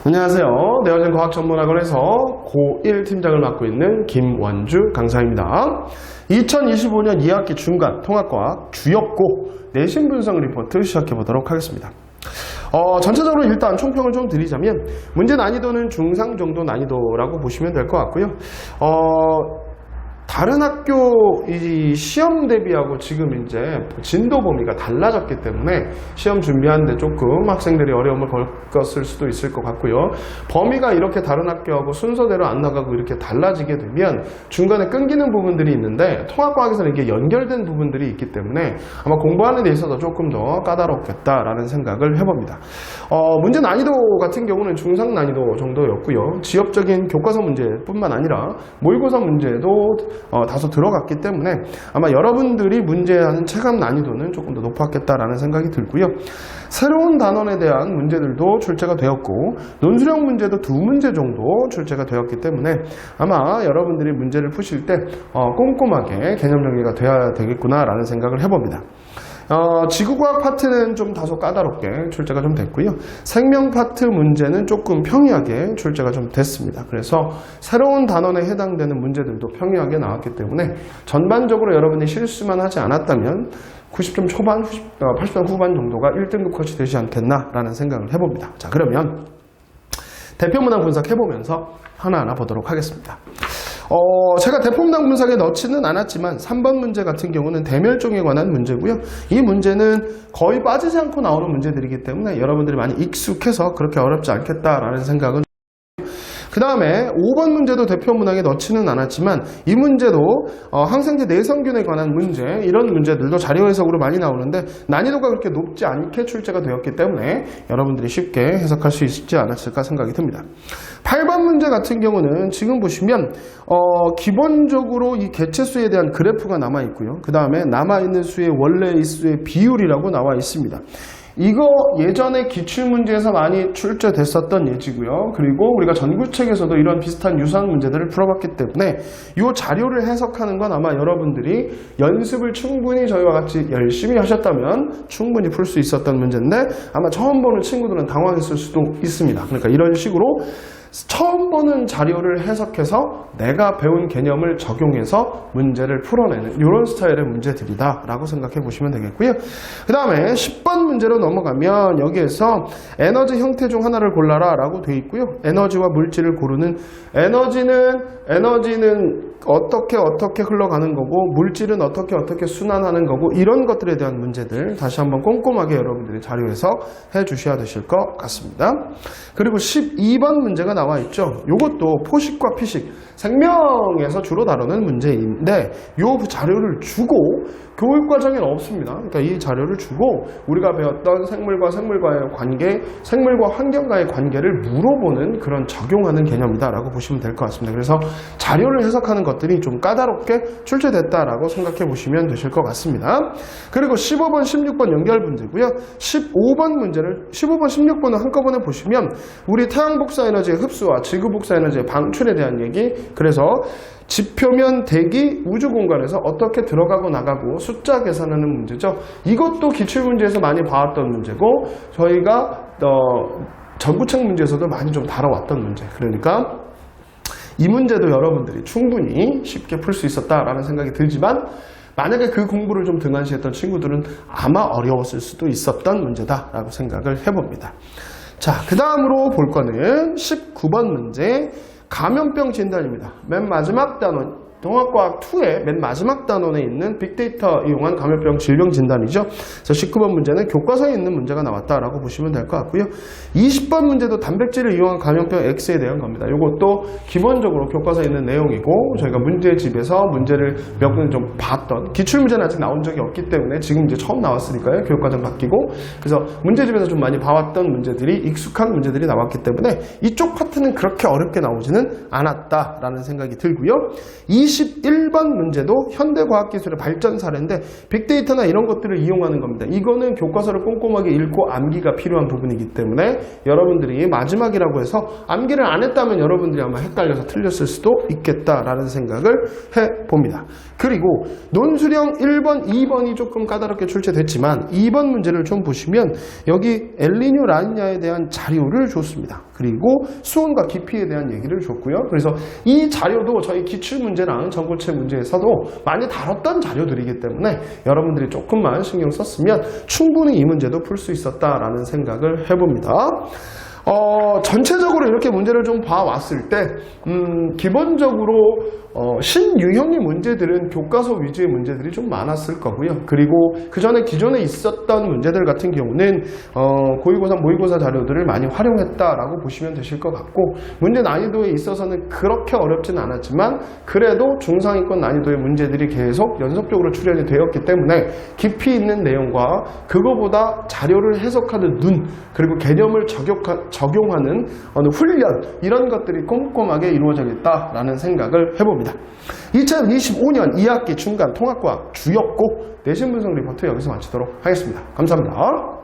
안녕하세요. 네오젠 과학전문학원에서 고1 팀장을 맡고 있는 김원주 강사입니다. 2025년 2학기 중간 통합과학 주역고 내신 분석 리포트 시작해 보도록 하겠습니다. 전체적으로 일단 총평을 좀 드리자면 문제 난이도는 중상 정도 난이도라고 보시면 될 것 같고요. 다른 학교 이 시험 대비하고 지금 이제 진도 범위가 달라졌기 때문에 시험 준비하는데 조금 학생들이 어려움을 겪었을 수도 있을 것 같고요. 범위가 이렇게 다른 학교하고 순서대로 안 나가고 이렇게 달라지게 되면 중간에 끊기는 부분들이 있는데 통합과학에서는 이게 연결된 부분들이 있기 때문에 아마 공부하는 데 있어서 조금 더 까다롭겠다라는 생각을 해봅니다. 문제 난이도 같은 경우는 중상 난이도 정도였고요. 지역적인 교과서 문제뿐만 아니라 모의고사 문제도 다소 들어갔기 때문에 아마 여러분들이 문제하는 체감 난이도는 조금 더 높았겠다라는 생각이 들고요. 새로운 단원에 대한 문제들도 출제가 되었고 논술형 문제도 2문제 정도 출제가 되었기 때문에 아마 여러분들이 문제를 푸실 때 꼼꼼하게 개념 정리가 돼야 되겠구나라는 생각을 해봅니다. 지구과학 파트는 좀 다소 까다롭게 출제가 좀 됐고요. 생명 파트 문제는 조금 평이하게 출제가 좀 됐습니다. 그래서 새로운 단원에 해당되는 문제들도 평이하게 나왔기 때문에 전반적으로 여러분이 실수만 하지 않았다면 90점 초반, 80점 후반 정도가 1등급 컷이 되지 않겠나라는 생각을 해봅니다. 자, 그러면 대표 문항 분석해보면서 하나하나 보도록 하겠습니다. 제가 대표문항 분석에 넣지는 않았지만 3번 문제 같은 경우는 대멸종에 관한 문제고요. 이 문제는 거의 빠지지 않고 나오는 문제들이기 때문에 여러분들이 많이 익숙해서 그렇게 어렵지 않겠다라는 생각은 그 다음에 5번 문제도 대표 문항에 넣지는 않았지만 이 문제도 항생제 내성균에 관한 문제 이런 문제들도 자료 해석으로 많이 나오는데 난이도가 그렇게 높지 않게 출제가 되었기 때문에 여러분들이 쉽게 해석할 수 있지 않았을까 생각이 듭니다. 8번 문제 같은 경우는 지금 보시면 기본적으로 이 개체수에 대한 그래프가 남아 있고요. 그 다음에 남아있는 수의 원래의 수의 비율이라고 나와 있습니다. 이거 예전에 기출문제에서 많이 출제됐었던 예지고요. 그리고 우리가 전구책에서도 이런 비슷한 유사한 문제들을 풀어봤기 때문에 이 자료를 해석하는 건 아마 여러분들이 연습을 충분히 저희와 같이 열심히 하셨다면 충분히 풀 수 있었던 문제인데 아마 처음 보는 친구들은 당황했을 수도 있습니다. 그러니까 이런 식으로 처음 보는 자료를 해석해서 내가 배운 개념을 적용해서 문제를 풀어내는 이런 스타일의 문제들이다 라고 생각해 보시면 되겠고요. 그 다음에 10번 문제로 넘어가면 여기에서 에너지 형태 중 하나를 골라라 라고 되어 있고요. 에너지와 물질을 고르는 에너지는 어떻게 흘러가는 거고 물질은 어떻게 순환하는 거고 이런 것들에 대한 문제들 다시 한번 꼼꼼하게 여러분들이 자료 해석해 주셔야 되실 것 같습니다. 그리고 12번 문제가 나와 있죠. 이것도 포식과 피식 생명에서 주로 다루는 문제인데 이 자료를 주고 교육과정에는 없습니다. 그러니까 이 자료를 주고 우리가 배웠던 생물과의 관계, 생물과 환경과의 관계를 물어보는 그런 적용하는 개념이다라고 보시면 될 것 같습니다. 그래서 자료를 해석하는 것들이 좀 까다롭게 출제됐다라고 생각해 보시면 되실 것 같습니다. 그리고 15번, 16번 연결 문제고요. 15번, 16번은 한꺼번에 보시면 우리 태양 복사 에너지의 흡수와 지구 복사 에너지의 방출에 대한 얘기, 그래서 지표면 대기 우주 공간에서 어떻게 들어가고 나가고 숫자 계산하는 문제죠. 이것도 기출문제에서 많이 봐왔던 문제고 저희가 전구책 문제에서도 많이 좀 다뤄왔던 문제. 그러니까 이 문제도 여러분들이 충분히 쉽게 풀 수 있었다라는 생각이 들지만 만약에 그 공부를 좀 등한시했던 친구들은 아마 어려웠을 수도 있었던 문제다라고 생각을 해봅니다. 자, 그 다음으로 볼 거는 19번 문제 감염병 진단입니다. 맨 마지막 단원 통합과학 2의 맨 마지막 단원에 있는 빅데이터 이용한 감염병 질병 진단이죠. 그래서 19번 문제는 교과서에 있는 문제가 나왔다라고 보시면 될 것 같고요. 20번 문제도 단백질을 이용한 감염병 X에 대한 겁니다. 이것도 기본적으로 교과서에 있는 내용이고 저희가 문제집에서 문제를 몇 번 좀 봤던 기출문제는 아직 나온 적이 없기 때문에 지금 이제 처음 나왔으니까요. 교육과정 바뀌고 그래서 문제집에서 좀 많이 봐왔던 문제들이 익숙한 문제들이 나왔기 때문에 이쪽 파트는 그렇게 어렵게 나오지는 않았다라는 생각이 들고요. 21번 문제도 현대과학기술의 발전 사례인데 빅데이터나 이런 것들을 이용하는 겁니다. 이거는 교과서를 꼼꼼하게 읽고 암기가 필요한 부분이기 때문에 여러분들이 마지막이라고 해서 암기를 안 했다면 여러분들이 아마 헷갈려서 틀렸을 수도 있겠다라는 생각을 해봅니다. 그리고 논술형 1번, 2번이 조금 까다롭게 출제됐지만 2번 문제를 좀 보시면 여기 엘니뇨 라니냐에 대한 자료를 줬습니다. 그리고 수온과 깊이에 대한 얘기를 줬고요. 그래서 이 자료도 저희 기출문제랑 전고체 문제에서도 많이 다뤘던 자료들이기 때문에 여러분들이 조금만 신경 썼으면 충분히 이 문제도 풀 수 있었다라는 생각을 해봅니다. 전체적으로 이렇게 문제를 좀 봐왔을 때 기본적으로 신유형의 문제들은 교과서 위주의 문제들이 좀 많았을 거고요. 그리고 그 전에 기존에 있었던 문제들 같은 경우는 고위고사, 모의고사 자료들을 많이 활용했다라고 보시면 되실 것 같고, 문제 난이도에 있어서는 그렇게 어렵지는 않았지만 그래도 중상위권 난이도의 문제들이 계속 연속적으로 출연이 되었기 때문에 깊이 있는 내용과 그거보다 자료를 해석하는 눈, 그리고 개념을 적용하는 어느 훈련, 이런 것들이 꼼꼼하게 이루어져야겠다라는 생각을 해봅니다. 2025년 2학기 중간 통합과학 주역고 내신 분석 리포트 여기서 마치도록 하겠습니다. 감사합니다.